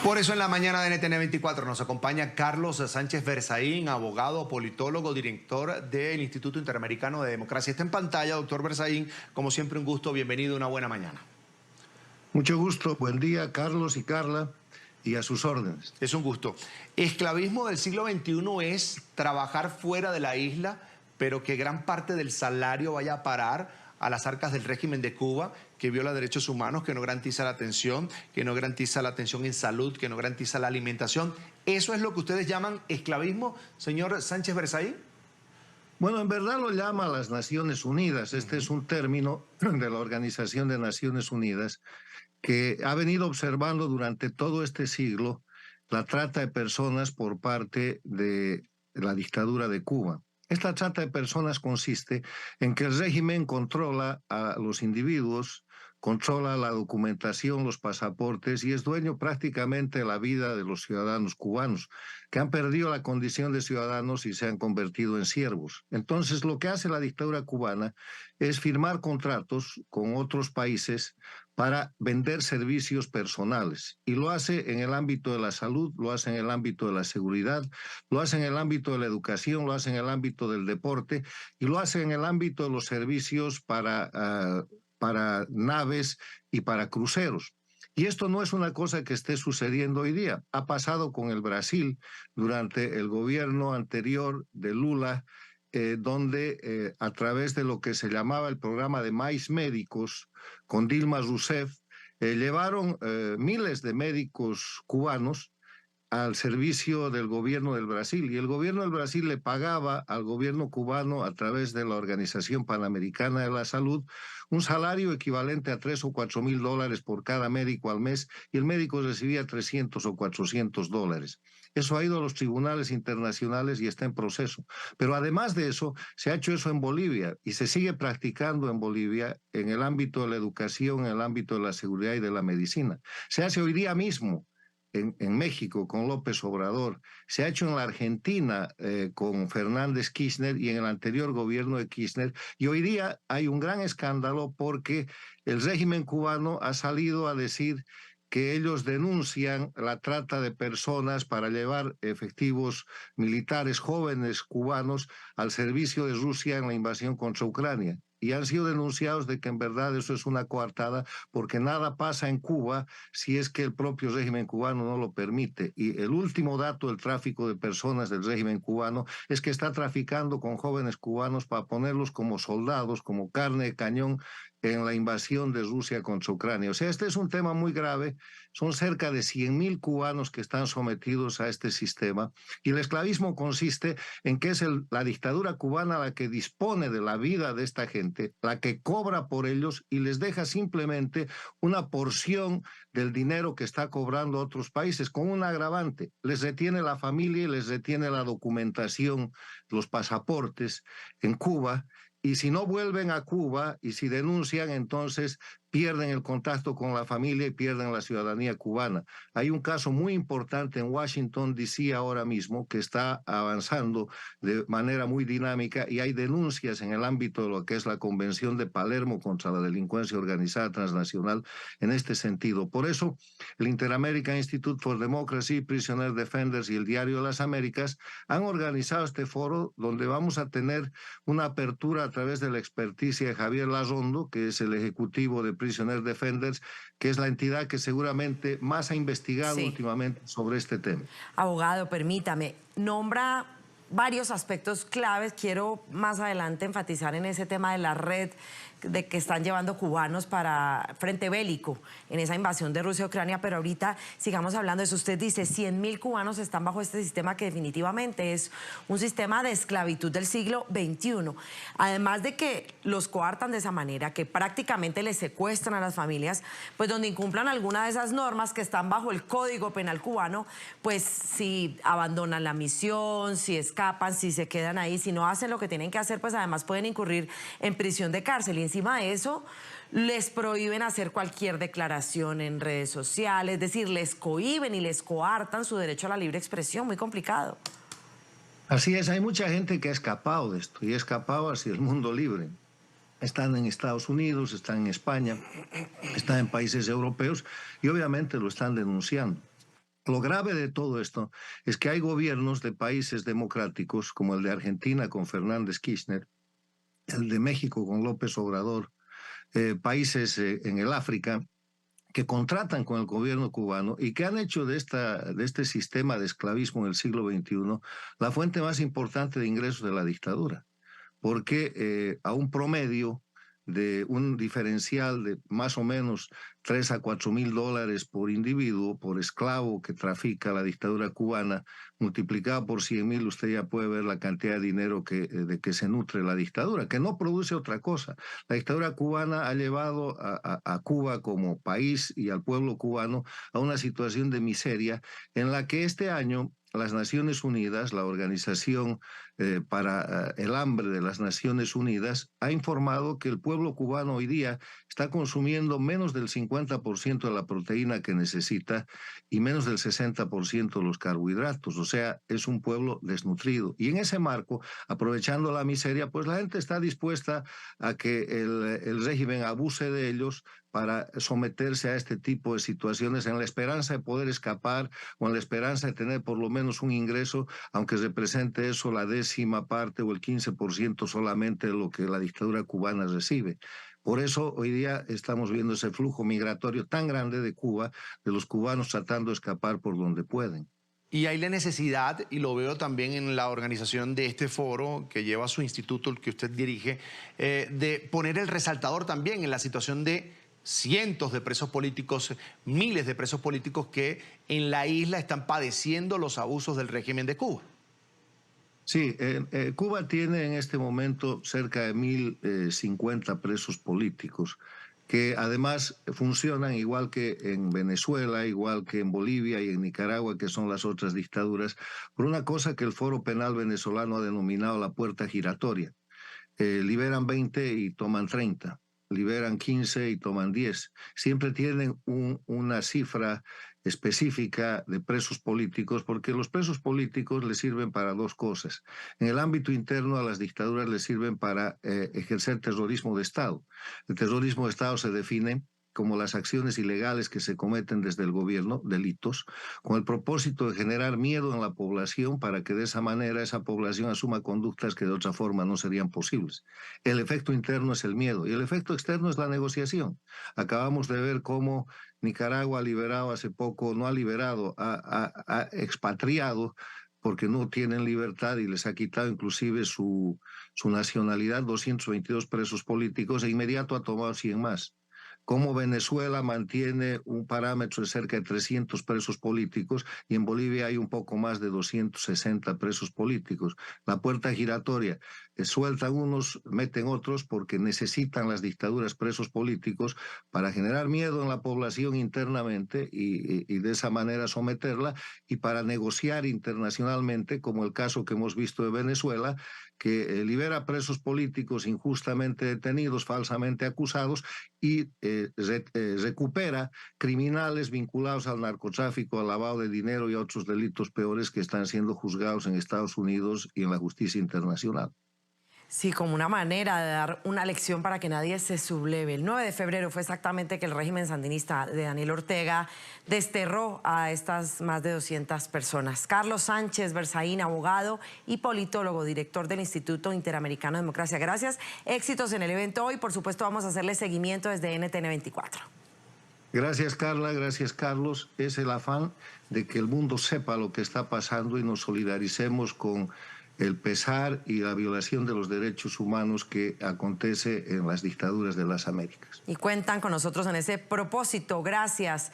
Por eso en la mañana de NTN 24 nos acompaña Carlos Sánchez Berzaín, abogado, politólogo, director del Instituto Interamericano de Democracia. Está en pantalla, doctor Berzaín. Como siempre, un gusto. Bienvenido, una buena mañana. Mucho gusto. Buen día, Carlos y Carla, y a sus órdenes. Es un gusto. Esclavismo del siglo XXI es trabajar fuera de la isla, pero que gran parte del salario vaya a parar a las arcas del régimen de Cuba, que viola derechos humanos, que no garantiza la atención, que no garantiza la atención en salud, que no garantiza la alimentación. ¿Eso es lo que ustedes llaman esclavismo, señor Sánchez Berzaín? Bueno, en verdad lo llama las Naciones Unidas. Este es un término de la Organización de Naciones Unidas que ha venido observando durante todo este siglo la trata de personas por parte de la dictadura de Cuba. Esta trata de personas consiste en que el régimen controla a los individuos, controla la documentación, los pasaportes y es dueño prácticamente de la vida de los ciudadanos cubanos, que han perdido la condición de ciudadanos y se han convertido en siervos. Entonces, lo que hace la dictadura cubana es firmar contratos con otros países para vender servicios personales. Y lo hace en el ámbito de la salud, lo hace en el ámbito de la seguridad, lo hace en el ámbito de la educación, lo hace en el ámbito del deporte y lo hace en el ámbito de los servicios para naves y para cruceros. Y esto no es una cosa que esté sucediendo hoy día. Ha pasado con el Brasil durante el gobierno anterior de Lula, donde a través de lo que se llamaba el programa de Mais Médicos, con Dilma Rousseff, llevaron miles de médicos cubanos al servicio del gobierno del Brasil, y el gobierno del Brasil le pagaba al gobierno cubano a través de la Organización Panamericana de la Salud un salario equivalente a 3 o 4 mil dólares por cada médico al mes, y el médico recibía 300 o 400 dólares. Eso ha ido a los tribunales internacionales y está en proceso. Pero además de eso, se ha hecho eso en Bolivia y se sigue practicando en Bolivia en el ámbito de la educación, en el ámbito de la seguridad y de la medicina. Se hace hoy día mismo en México con López Obrador, se ha hecho en la Argentina con Fernández Kirchner y en el anterior gobierno de Kirchner, y hoy día hay un gran escándalo porque el régimen cubano ha salido a decir que ellos denuncian la trata de personas para llevar efectivos militares jóvenes cubanos al servicio de Rusia en la invasión contra Ucrania. Y han sido denunciados de que en verdad eso es una coartada, porque nada pasa en Cuba si es que el propio régimen cubano no lo permite. Y el último dato del tráfico de personas del régimen cubano es que está traficando con jóvenes cubanos para ponerlos como soldados, como carne de cañón en la invasión de Rusia contra Ucrania. O sea, este es un tema muy grave. Son cerca de 100.000 cubanos que están sometidos a este sistema. Y el esclavismo consiste en que es la dictadura cubana la que dispone de la vida de esta gente, la que cobra por ellos y les deja simplemente una porción del dinero que está cobrando otros países, con un agravante: les retiene la familia y les retiene la documentación, los pasaportes en Cuba. Y si no vuelven a Cuba y si denuncian, entonces pierden el contacto con la familia y pierden la ciudadanía cubana. Hay un caso muy importante en Washington, D.C. ahora mismo, que está avanzando de manera muy dinámica, y hay denuncias en el ámbito de lo que es la Convención de Palermo contra la delincuencia organizada transnacional en este sentido. Por eso, el Inter-American Institute for Democracy, Prisoner Defenders y el Diario de las Américas han organizado este foro donde vamos a tener una apertura a través de la experticia de Javier Larrondo, que es el ejecutivo de Prisoner Defenders, que es la entidad que seguramente más ha investigado últimamente sobre este tema. Abogado, permítame, nombra varios aspectos claves. Quiero más adelante enfatizar en ese tema de la red de que están llevando cubanos para frente bélico en esa invasión de Rusia a Ucrania, pero ahorita sigamos hablando de eso. Usted dice 100.000 cubanos están bajo este sistema que definitivamente es un sistema de esclavitud del siglo XXI. Además de que los coartan de esa manera, que prácticamente les secuestran a las familias, pues donde incumplan alguna de esas normas que están bajo el Código Penal cubano, pues si abandonan la misión, si escapan, si se quedan ahí, si no hacen lo que tienen que hacer, pues además pueden incurrir en prisión de cárcel. Y encima de eso, les prohíben hacer cualquier declaración en redes sociales, es decir, les cohíben y les coartan su derecho a la libre expresión. Muy complicado. Así es, hay mucha gente que ha escapado de esto y ha escapado hacia el mundo libre. Están en Estados Unidos, están en España, están en países europeos y obviamente lo están denunciando. Lo grave de todo esto es que hay gobiernos de países democráticos, como el de Argentina con Fernández Kirchner, el de México con López Obrador, países en el África, que contratan con el gobierno cubano y que han hecho de este sistema de esclavismo en el siglo XXI la fuente más importante de ingresos de la dictadura, porque a un promedio de un diferencial de más o menos 3 a 4 mil dólares por individuo, por esclavo que trafica la dictadura cubana, multiplicado por 100.000, usted ya puede ver la cantidad de dinero de que se nutre la dictadura, que no produce otra cosa. La dictadura cubana ha llevado a Cuba como país y al pueblo cubano a una situación de miseria en la que este año las Naciones Unidas, la Organización para el Hambre de las Naciones Unidas, ha informado que el pueblo cubano hoy día está consumiendo menos del 50% de la proteína que necesita y menos del 60% de los carbohidratos. O sea, es un pueblo desnutrido. Y en ese marco, aprovechando la miseria, pues la gente está dispuesta a que el régimen abuse de ellos para someterse a este tipo de situaciones en la esperanza de poder escapar o en la esperanza de tener por lo menos un ingreso, aunque represente eso la 10ª parte o el 15% solamente de lo que la dictadura cubana recibe. Por eso hoy día estamos viendo ese flujo migratorio tan grande de Cuba, de los cubanos tratando de escapar por donde pueden. Y hay la necesidad, y lo veo también en la organización de este foro que lleva su instituto, el que usted dirige, de poner el resaltador también en la situación de cientos de presos políticos, miles de presos políticos que en la isla están padeciendo los abusos del régimen de Cuba. Sí, Cuba tiene en este momento cerca de 1.050 presos políticos que además funcionan igual que en Venezuela, igual que en Bolivia y en Nicaragua, que son las otras dictaduras, por una cosa que el Foro Penal venezolano ha denominado la puerta giratoria. Liberan 20 y toman 30. Liberan 15 y toman 10. Siempre tienen una cifra específica de presos políticos, porque los presos políticos les sirven para dos cosas. En el ámbito interno a las dictaduras les sirven para ejercer terrorismo de Estado. El terrorismo de Estado se define como las acciones ilegales que se cometen desde el gobierno, delitos, con el propósito de generar miedo en la población para que de esa manera esa población asuma conductas que de otra forma no serían posibles. El efecto interno es el miedo y el efecto externo es la negociación. Acabamos de ver cómo Nicaragua ha liberado hace poco, no ha liberado, ha expatriado porque no tienen libertad y les ha quitado inclusive su nacionalidad, 222 presos políticos, e inmediato ha tomado 100 más. Cómo Venezuela mantiene un parámetro de cerca de 300 presos políticos y en Bolivia hay un poco más de 260 presos políticos. La puerta giratoria, sueltan unos, meten otros porque necesitan las dictaduras presos políticos para generar miedo en la población internamente y de esa manera someterla y para negociar internacionalmente, como el caso que hemos visto de Venezuela, que libera presos políticos injustamente detenidos, falsamente acusados y recupera criminales vinculados al narcotráfico, al lavado de dinero y a otros delitos peores que están siendo juzgados en Estados Unidos y en la justicia internacional. Sí, como una manera de dar una lección para que nadie se subleve. El 9 de febrero fue exactamente que el régimen sandinista de Daniel Ortega desterró a estas más de 200 personas. Carlos Sánchez Berzaín, abogado y politólogo, director del Instituto Interamericano de Democracia. Gracias, éxitos en el evento hoy. Por supuesto, vamos a hacerle seguimiento desde NTN 24. Gracias, Carla, gracias, Carlos. Es el afán de que el mundo sepa lo que está pasando y nos solidaricemos con el pesar y la violación de los derechos humanos que acontece en las dictaduras de las Américas. Y cuentan con nosotros en ese propósito. Gracias.